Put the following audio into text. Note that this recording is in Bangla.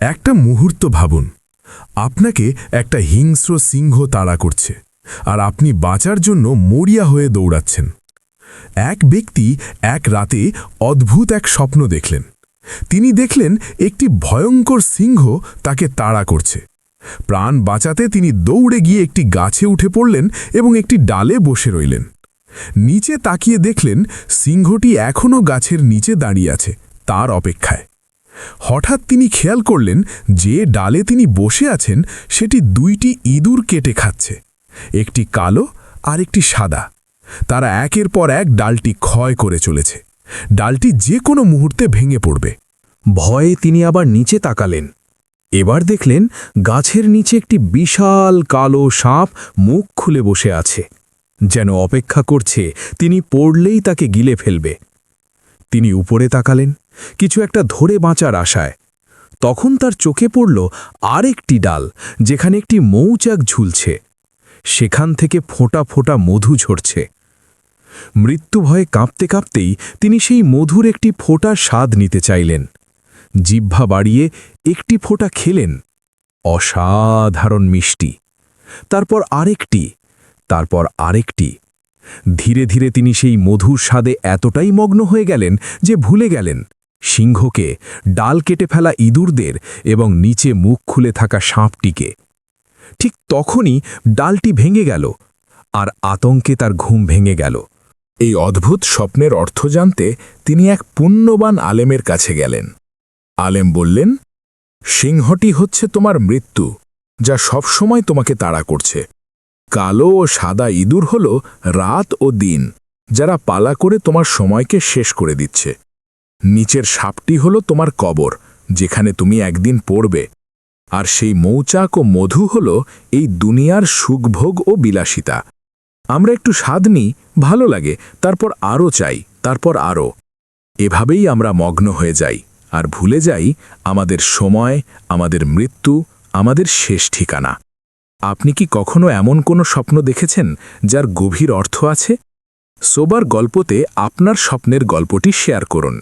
একটা মুহূর্ত ভাবুন, আপনাকে একটা হিংস্র সিংহ তাড়া করছে আর আপনি বাঁচার জন্য মরিয়া হয়ে দৌড়াচ্ছেন। এক ব্যক্তি এক রাতে অদ্ভুত এক স্বপ্ন দেখলেন। তিনি দেখলেন একটি ভয়ঙ্কর সিংহ তাকে তাড়া করছে। প্রাণ বাঁচাতে তিনি দৌড়ে গিয়ে একটি গাছে উঠে পড়লেন এবং একটি ডালে বসে রইলেন। নিচে তাকিয়ে দেখলেন সিংহটি এখনও গাছের নিচে দাঁড়িয়ে আছে, তার অপেক্ষায়। হঠাৎ তিনি খেয়াল করলেন যে ডালে তিনি বসে আছেন সেটি দুইটি ইঁদুর কেটে খাচ্ছে, একটি কালো আর একটি সাদা। তারা একের পর এক ডালটি ক্ষয় করে চলেছে। ডালটি যে কোনো মুহূর্তে ভেঙে পড়বে। ভয়ে তিনি আবার নিচে তাকালেন। এবার দেখলেন গাছের নিচে একটি বিশাল কালো সাপ মুখ খুলে বসে আছে, যেন অপেক্ষা করছে তিনি পড়লেই তাকে গিলে ফেলবে। তিনি উপরে তাকালেন, কিছু একটা ধরে বাঁচার আশায়। তখন তার চোখে পড়ল আরেকটি ডাল, যেখানে একটি মৌচাক ঝুলছে। সেখান থেকে ফোঁটা ফোঁটা মধু ঝরছে। মৃত্যু ভয়ে কাঁপতে কাঁপতেই তিনি সেই মধুর একটি ফোঁটা স্বাদ নিতে চাইলেন। জিহ্বা বাড়িয়ে একটি ফোঁটা খেলেন, অসাধারণ মিষ্টি। তারপর আরেকটি, তারপর আরেকটি। ধীরে ধীরে তিনি সেই মধুর স্বাদে এতটাই মগ্ন হয়ে গেলেন যে ভুলে গেলেন সিংহকে, ডাল কেটে ফেলা ইঁদুরদের এবং নিচে মুখ খুলে থাকা সাপটিকে। ঠিক তখনই ডালটি ভেঙে গেল, আর আতঙ্কে তার ঘুম ভেঙে গেল। এই অদ্ভুত স্বপ্নের অর্থ জানতে তিনি এক পুণ্যবান আলেমের কাছে গেলেন। আলেম বললেন, সিংহটি হচ্ছে তোমার মৃত্যু, যা সবসময় তোমাকে তাড়া করছে। কালো ও সাদা ইঁদুর হল রাত ও দিন, যারা পালা করে তোমার সময়কে শেষ করে দিচ্ছে। নিচের সাপটি হল তোমার কবর, যেখানে তুমি একদিন পড়বে। আর সেই মৌচাক ও মধু হল এই দুনিয়ার সুখভোগ ও বিলাসিতা। আমরা একটু স্বাদ নিই, ভালো লাগে, তারপর আরও চাই, তারপর আরও। এভাবেই আমরা মগ্ন হয়ে যাই আর ভুলে যাই আমাদের সময়, আমাদের মৃত্যু, আমাদের শেষ ঠিকানা। আপনি কি কখনো এমন কোনো স্বপ্ন দেখেছেন যার গভীর অর্থ আছে? সোবার গল্পতে আপনার স্বপ্নের গল্পটি শেয়ার করুন।